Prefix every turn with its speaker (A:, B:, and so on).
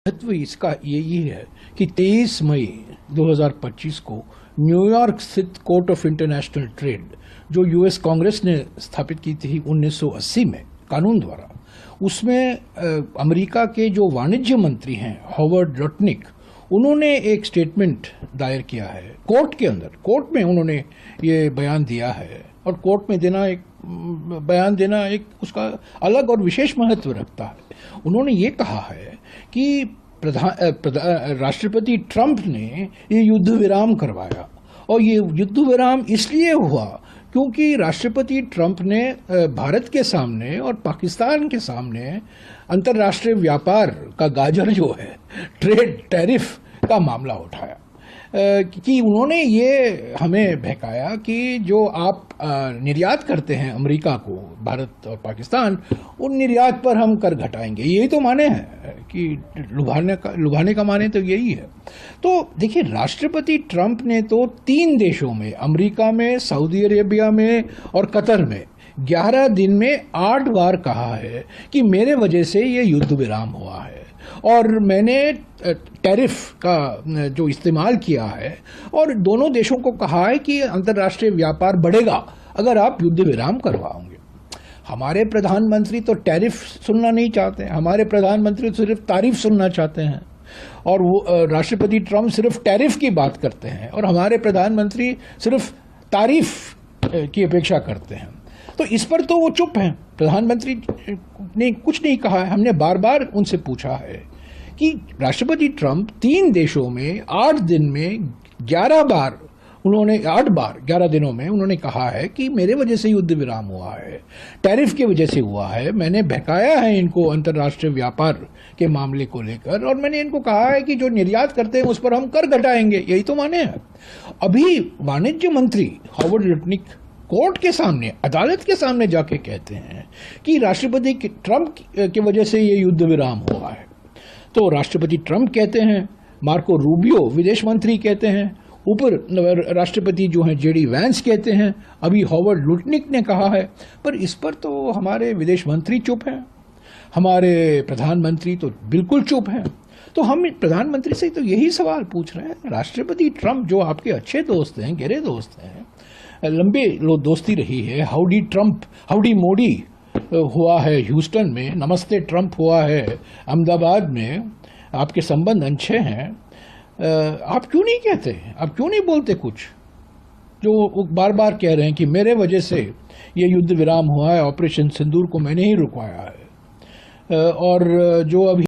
A: महत्व इसका यही है कि 23 मई 2025 को न्यूयॉर्क स्थित कोर्ट ऑफ इंटरनेशनल ट्रेड, जो यूएस कांग्रेस ने स्थापित की थी 1980 में कानून द्वारा, उसमें अमेरिका के जो वाणिज्य मंत्री हैं हॉवर्ड लुटनिक, उन्होंने एक स्टेटमेंट दायर किया है कोर्ट के अंदर। कोर्ट में उन्होंने ये बयान दिया है, और कोर्ट में बयान देना एक उसका अलग और विशेष महत्व रखता है। उन्होंने ये कहा है कि राष्ट्रपति ट्रंप ने ये युद्ध विराम करवाया, और ये युद्ध विराम इसलिए हुआ क्योंकि राष्ट्रपति ट्रंप ने भारत के सामने और पाकिस्तान के सामने अंतर्राष्ट्रीय व्यापार का गाजर जो है, ट्रेड टैरिफ का मामला उठाया, कि उन्होंने ये हमें बहकाया कि जो आप निर्यात करते हैं अमेरिका को, भारत और पाकिस्तान, उन निर्यात पर हम कर घटाएंगे। यही तो माने हैं कि लुभाने का माने तो यही है। तो देखिए, राष्ट्रपति ट्रंप ने तो 3 देशों में, अमेरिका में, सऊदी अरेबिया में और कतर में 11 दिन में 8 बार कहा है कि मेरे वजह से ये युद्ध विराम हुआ है, और मैंने टैरिफ का जो इस्तेमाल किया है, और दोनों देशों को कहा है कि अंतर्राष्ट्रीय व्यापार बढ़ेगा अगर आप युद्ध विराम करवाओगे। हमारे प्रधानमंत्री तो टैरिफ सुनना नहीं चाहते हैं, हमारे प्रधानमंत्री तो सिर्फ तारीफ सुनना चाहते हैं, और वो राष्ट्रपति ट्रंप सिर्फ टैरिफ की बात करते हैं, और हमारे प्रधानमंत्री सिर्फ तारीफ की अपेक्षा करते हैं। तो इस पर तो वो चुप हैं। प्रधानमंत्री ने कुछ नहीं कहा है। हमने बार बार उनसे पूछा है कि राष्ट्रपति ट्रंप 3 देशों में 8 दिन में 11 बार, उन्होंने 8 बार 11 दिनों में उन्होंने कहा है कि मेरे वजह से युद्ध विराम हुआ है, टैरिफ की वजह से हुआ है, मैंने बहकाया है इनको अंतर्राष्ट्रीय व्यापार के मामले को लेकर, और मैंने इनको कहा है कि जो निर्यात करते हैं उस पर हम कर घटाएंगे। यही तो माने हैं। अभी वाणिज्य मंत्री हॉवर्ड लुटनिक कोर्ट के सामने, अदालत के सामने जाके कहते हैं कि राष्ट्रपति ट्रंप की वजह से ये युद्ध विराम हुआ है। तो राष्ट्रपति ट्रंप कहते हैं, मार्को रूबियो विदेश मंत्री कहते हैं, ऊपर राष्ट्रपति जो हैं जेडी वैंस कहते हैं, अभी हॉवर्ड लुटनिक ने कहा है। पर इस पर तो हमारे विदेश मंत्री चुप हैं, हमारे प्रधानमंत्री तो बिल्कुल चुप हैं। तो हम प्रधानमंत्री से तो यही सवाल पूछ रहे हैं। राष्ट्रपति ट्रंप जो आपके अच्छे दोस्त हैं, गहरे दोस्त हैं, लंबे दोस्ती रही है, हाउडी ट्रंप हाउडी मोदी हुआ है ह्यूस्टन में, नमस्ते ट्रंप हुआ है अहमदाबाद में, आपके संबंध अच्छे हैं, आप क्यों नहीं कहते, आप क्यों नहीं बोलते कुछ? जो बार बार कह रहे हैं कि मेरे वजह से ये युद्ध विराम हुआ है, ऑपरेशन सिंदूर को मैंने ही रुकवाया है, और जो अभी